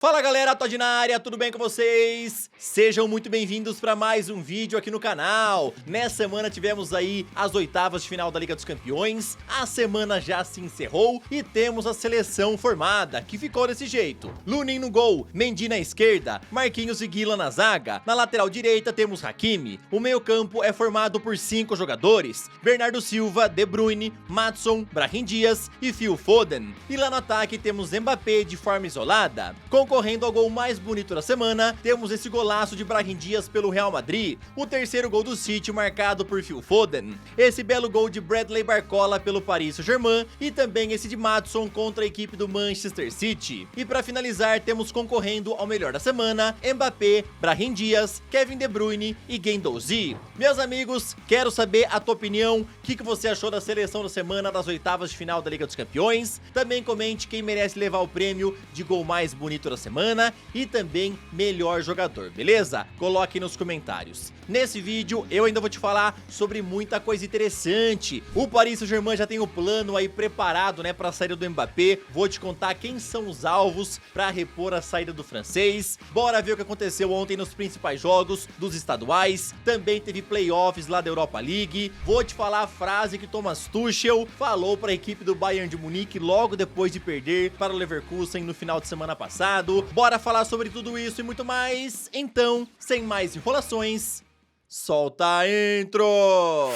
Fala galera, Todd na área, tudo bem com vocês? Sejam muito bem-vindos para mais um vídeo aqui no canal. Nessa semana tivemos aí as oitavas de final da Liga dos Campeões, a semana já se encerrou e temos a seleção formada, que ficou desse jeito. Lunin no gol, Mendy na esquerda, Marquinhos e Guila na zaga, na lateral direita temos Hakimi, o meio campo é formado por 5 jogadores, Bernardo Silva, De Bruyne, Maddison, Brahim Dias e Phil Foden. E lá no ataque temos Mbappé de forma isolada. Concorrendo ao gol mais bonito da semana, temos esse golaço de Brahim Dias pelo Real Madrid, o terceiro gol do City marcado por Phil Foden, esse belo gol de Bradley Barcola pelo Paris Saint-Germain e também esse de Maddison contra a equipe do Manchester City. E para finalizar, temos concorrendo ao melhor da semana, Mbappé, Brahim Dias, Kevin De Bruyne e Guendouzi. Meus amigos, quero saber a tua opinião, o que você achou da seleção da semana das oitavas de final da Liga dos Campeões. Também comente quem merece levar o prêmio de gol mais bonito da semana e também melhor jogador, beleza? Coloque nos comentários. Nesse vídeo eu ainda vou te falar sobre muita coisa interessante. O Paris Saint-Germain já tem o plano aí preparado, né, para a saída do Mbappé. Vou te contar quem são os alvos para repor a saída do francês. Bora ver o que aconteceu ontem nos principais jogos dos estaduais. Também teve playoffs lá da Europa League. Vou te falar a frase que Thomas Tuchel falou para a equipe do Bayern de Munique logo depois de perder para o Leverkusen no final de semana passado. Bora falar sobre tudo isso e muito mais. Então, sem mais enrolações, solta a intro!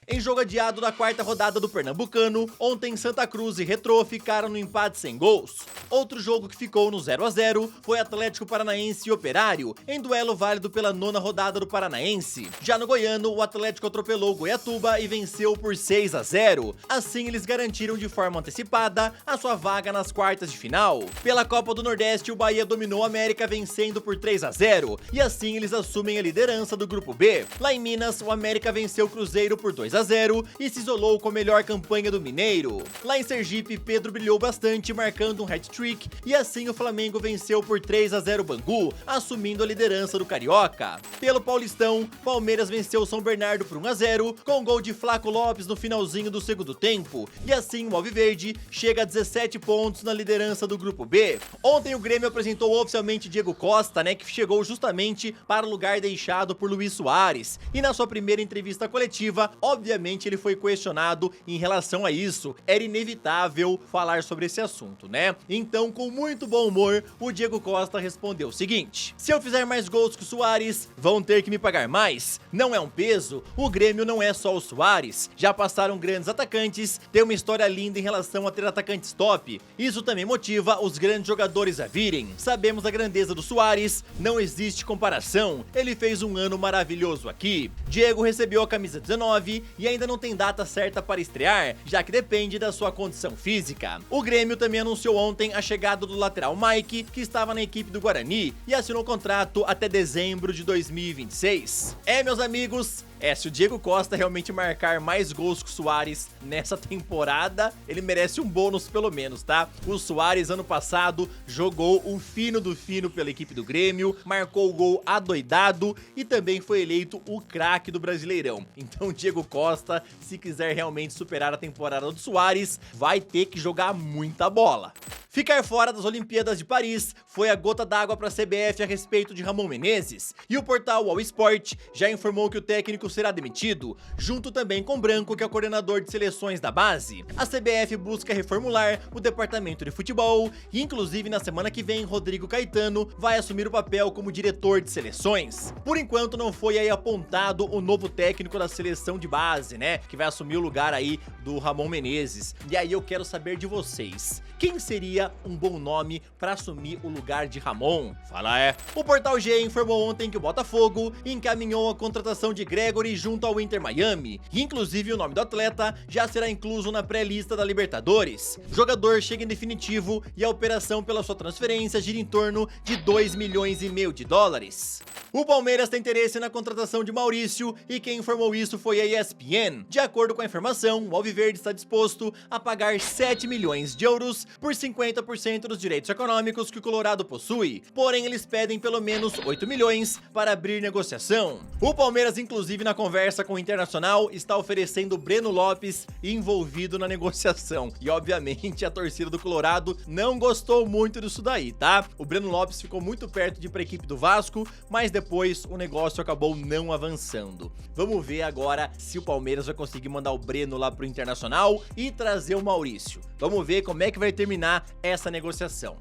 Em jogo adiado da quarta rodada do Pernambucano, ontem Santa Cruz e Retrô ficaram no empate sem gols. Outro jogo que ficou no 0 a 0 foi Atlético Paranaense e Operário, em duelo válido pela nona rodada do Paranaense. Já no Goiano, o Atlético atropelou o Goiatuba e venceu por 6 a 0. Assim, eles garantiram de forma antecipada a sua vaga nas quartas de final. Pela Copa do Nordeste, o Bahia dominou o América vencendo por 3 a 0, e assim eles assumem a liderança do Grupo B. Lá em Minas, o América venceu o Cruzeiro por 2 a 0 e se isolou com a melhor campanha do Mineiro. Lá em Sergipe, Pedro brilhou bastante, marcando um hat-trick, e assim o Flamengo venceu por 3 a 0 o Bangu, assumindo a liderança do Carioca. Pelo Paulistão, Palmeiras venceu o São Bernardo por 1 a 0, com gol de Flaco Lopes no finalzinho do segundo tempo, e assim o Alviverde chega a 17 pontos na liderança do Grupo B. Ontem o Grêmio apresentou oficialmente Diego Costa, né, que chegou justamente para o lugar deixado por Luis Soares, e na sua primeira entrevista coletiva, obviamente ele foi questionado em relação a isso. Era inevitável falar sobre esse assunto, né? Então, com muito bom humor, o Diego Costa respondeu o seguinte: se eu fizer mais gols que o Soares, vão ter que me pagar mais. Não é um peso, o Grêmio não é só o Soares. Já passaram grandes atacantes, tem uma história linda em relação a ter atacantes top. Isso também motiva os grandes jogadores a virem. Sabemos a grandeza do Soares, não existe comparação. Ele fez um ano maravilhoso aqui. Diego recebeu a camisa 19 e ainda não tem data certa para estrear, já que depende da sua condição física. O Grêmio também anunciou ontem a chegada do lateral Mike, que estava na equipe do Guarani, e assinou contrato até dezembro de 2026. Meus amigos, se o Diego Costa realmente marcar mais gols que o Soares nessa temporada, ele merece um bônus pelo menos, tá? O Soares ano passado jogou o fino do fino pela equipe do Grêmio, marcou o gol adoidado e também foi eleito o craque do Brasileirão. Então o Diego Costa, se quiser realmente superar a temporada do Soares, vai ter que jogar muita bola. Ficar fora das Olimpíadas de Paris foi a gota d'água para a CBF a respeito de Ramon Menezes, e o portal All Sport já informou que o técnico será demitido, junto também com Branco, que é o coordenador de seleções da base. A CBF busca reformular o departamento de futebol e, inclusive, na semana que vem, Rodrigo Caetano vai assumir o papel como diretor de seleções. Por enquanto, não foi aí apontado o novo técnico da seleção de base, né, que vai assumir o lugar aí do Ramon Menezes. E aí eu quero saber de vocês, quem seria um bom nome para assumir o lugar de Ramon? Fala O Portal G informou ontem que o Botafogo encaminhou a contratação de Gregory junto ao Inter Miami, e inclusive o nome do atleta já será incluso na pré-lista da Libertadores. O jogador chega em definitivo e a operação pela sua transferência gira em torno de 2,5 milhões de dólares. O Palmeiras tem interesse na contratação de Maurício e quem informou isso foi a ESPN. De acordo com a informação, o Alviverde está disposto a pagar 7 milhões de euros por 50% dos direitos econômicos que o Colorado possui, porém eles pedem pelo menos 8 milhões para abrir negociação. O Palmeiras, inclusive, na conversa com o Internacional, está oferecendo Breno Lopes envolvido na negociação. E obviamente a torcida do Colorado não gostou muito disso daí, tá? O Breno Lopes ficou muito perto de ir para a equipe do Vasco, mas depois o negócio acabou não avançando. Vamos ver agora se o Palmeiras vai conseguir mandar o Breno lá pro Internacional e trazer o Maurício. Vamos ver como é que vai terminar essa negociação.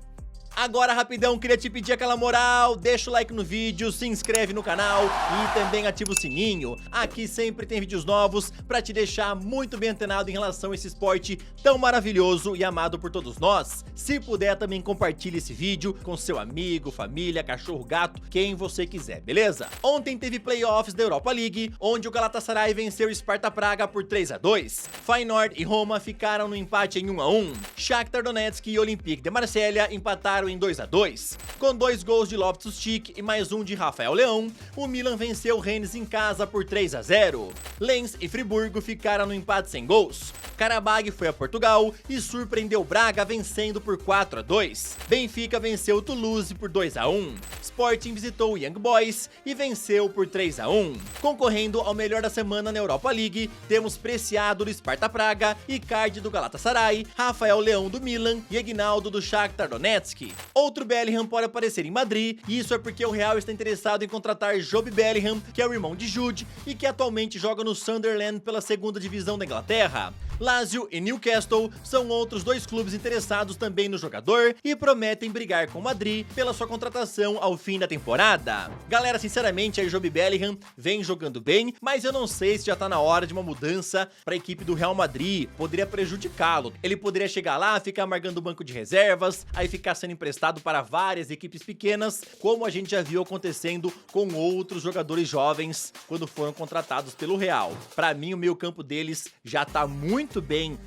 Agora, rapidão, queria te pedir aquela moral, deixa o like no vídeo, se inscreve no canal e também ativa o sininho. Aqui sempre tem vídeos novos pra te deixar muito bem antenado em relação a esse esporte tão maravilhoso e amado por todos nós. Se puder, também compartilhe esse vídeo com seu amigo, família, cachorro, gato, quem você quiser, beleza? Ontem teve playoffs da Europa League, onde o Galatasaray venceu o Sparta Praga por 3-2. Feyenoord e Roma ficaram no empate em 1-1. Shakhtar Donetsk e Olympique de Marselha empataram em 2-2. Com 2 gols de Loftus-Cheek e mais um de Rafael Leão, o Milan venceu o Rennes em casa por 3-0. Lens e Friburgo ficaram no empate sem gols. Karabag foi a Portugal e surpreendeu Braga vencendo por 4-2. Benfica venceu o Toulouse por 2-1. Sporting visitou o Young Boys e venceu por 3-1. Concorrendo ao melhor da semana na Europa League, temos Preciado do Sparta Praga, Icardi do Galatasaray, Rafael Leão do Milan e Aguinaldo do Shakhtar Donetsk. Outro Bellingham pode aparecer em Madrid, e isso é porque o Real está interessado em contratar Job Bellingham, que é o irmão de Jude e que atualmente joga no Sunderland pela segunda divisão da Inglaterra. Lazio e Newcastle são outros 2 clubes interessados também no jogador e prometem brigar com o Madrid pela sua contratação ao fim da temporada. Galera, sinceramente, a Job Bellingham vem jogando bem, mas eu não sei se já tá na hora de uma mudança para a equipe do Real Madrid. Poderia prejudicá-lo. Ele poderia chegar lá, ficar amargando o banco de reservas, aí ficar sendo emprestado para várias equipes pequenas, como a gente já viu acontecendo com outros jogadores jovens quando foram contratados pelo Real. Para mim, o meio-campo deles já tá muito bem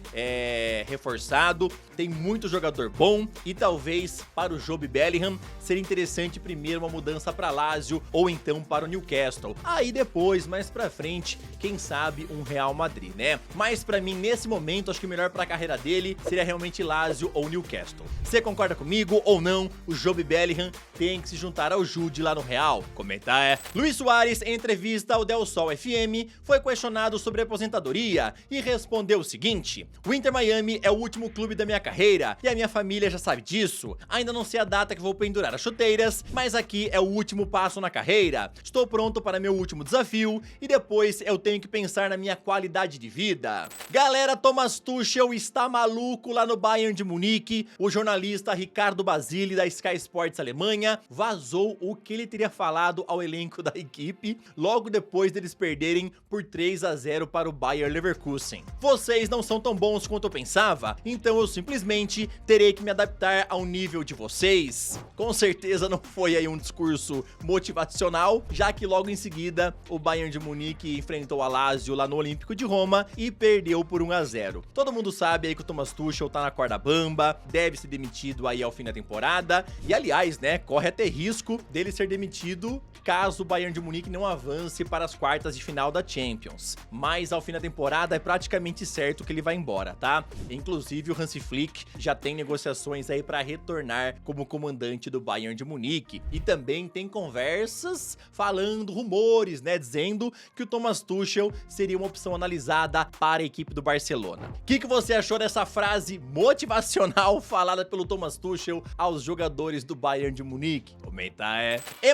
reforçado, tem muito jogador bom e talvez para o Job Bellingham seria interessante primeiro uma mudança para Lazio ou então para o Newcastle. Aí depois, mais pra frente, quem sabe um Real Madrid, né? Mas pra mim, nesse momento, acho que o melhor pra carreira dele seria realmente Lazio ou Newcastle. Você concorda comigo ou não? O Job Bellingham tem que se juntar ao Jude lá no Real? Comenta Luis Soares, em entrevista ao Del Sol FM, foi questionado sobre a aposentadoria e respondeu o seguinte: o Inter Miami é o último clube da minha carreira e a minha família já sabe disso. Ainda não sei a data que vou pendurar as chuteiras, mas aqui é o último passo na carreira. Estou pronto para meu último desafio e depois eu tenho que pensar na minha qualidade de vida. Galera, Thomas Tuchel está maluco lá no Bayern de Munique. O jornalista Ricardo Basile da Sky Sports Alemanha vazou o que ele teria falado ao elenco da equipe logo depois deles perderem por 3-0 para o Bayer Leverkusen. Vocês não são tão bons quanto eu pensava, então eu simplesmente terei que me adaptar ao nível de vocês. Com certeza não foi aí um discurso motivacional, já que logo em seguida o Bayern de Munique enfrentou a Lazio lá no Olímpico de Roma e perdeu por 1-0. Todo mundo sabe aí que o Thomas Tuchel tá na corda bamba, deve ser demitido aí ao fim da temporada, e aliás, né, corre até risco dele ser demitido caso o Bayern de Munique não avance para as quartas de final da Champions. Mas ao fim da temporada é praticamente certo que ele vai embora, tá? Inclusive o Hansi Flick já tem negociações aí para retornar como comandante do Bayern de Munique. E também tem conversas falando, rumores, né, dizendo que o Thomas Tuchel seria uma opção analisada para a equipe do Barcelona. O que você achou dessa frase motivacional falada pelo Thomas Tuchel aos jogadores do Bayern de Munique? Comenta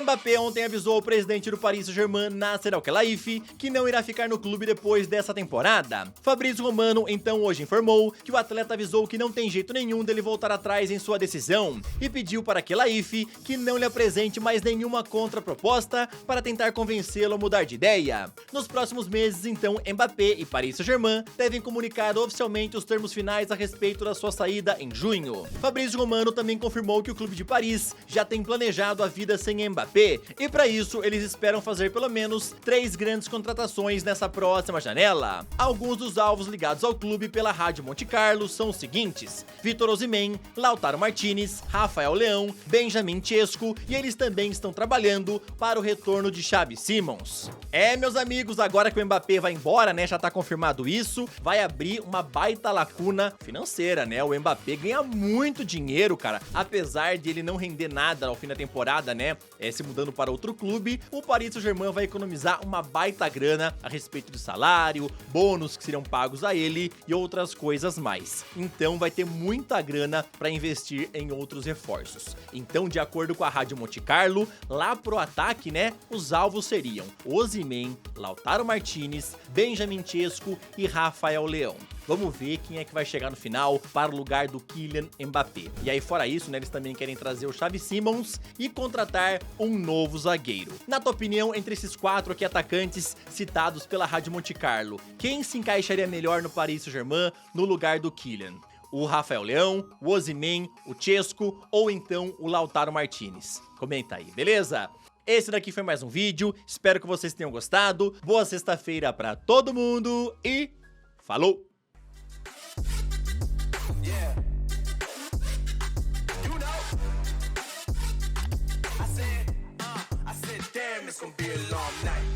Mbappé ontem avisou o presidente do Paris Saint-Germain, Nasser Al-Khelaifi, que não irá ficar no clube depois dessa temporada. Fabrício Romano então hoje informou que o atleta avisou que não tem jeito nenhum dele voltar atrás em sua decisão e pediu para Khelaifi que não lhe apresente mais nenhuma contraproposta para tentar convencê-lo a mudar de ideia. Nos próximos meses, então, Mbappé e Paris Saint-Germain devem comunicar oficialmente os termos finais a respeito da sua saída em junho. Fabrício Romano também confirmou que o clube de Paris já tem planejado a vida sem Mbappé e para isso eles esperam fazer pelo menos 3 grandes contratações nessa próxima janela. Alguns dos alvos ligados anunciados ao clube pela Rádio Monte Carlo são os seguintes: Victor Osimhen, Lautaro Martinez, Rafael Leão, Benjamin Chesco, e eles também estão trabalhando para o retorno de Xavi Simons. Meus amigos, agora que o Mbappé vai embora, né, já tá confirmado isso, vai abrir uma baita lacuna financeira, né? O Mbappé ganha muito dinheiro, cara, apesar de ele não render nada ao fim da temporada, né, se mudando para outro clube, o Paris Saint-Germain vai economizar uma baita grana a respeito de salário, bônus que serão pagos a ele e outras coisas mais. Então vai ter muita grana para investir em outros reforços. Então, de acordo com a Rádio Monte Carlo, lá pro ataque, né, os alvos seriam Osimhen, Lautaro Martinez, Benjamin Chesco e Rafael Leão. Vamos ver quem é que vai chegar no final para o lugar do Kylian Mbappé. E aí, fora isso, né, eles também querem trazer o Xavi Simons e contratar um novo zagueiro. Na tua opinião, entre esses 4 aqui atacantes citados pela Rádio Monte Carlo, quem se encaixaria melhor no Paris Saint-Germain no lugar do Kylian? O Rafael Leão, o Osimhen, o Chesco ou então o Lautaro Martinez? Comenta aí, beleza? Esse daqui foi mais um vídeo, espero que vocês tenham gostado. Boa sexta-feira pra todo mundo e falou! It's gonna be a long night.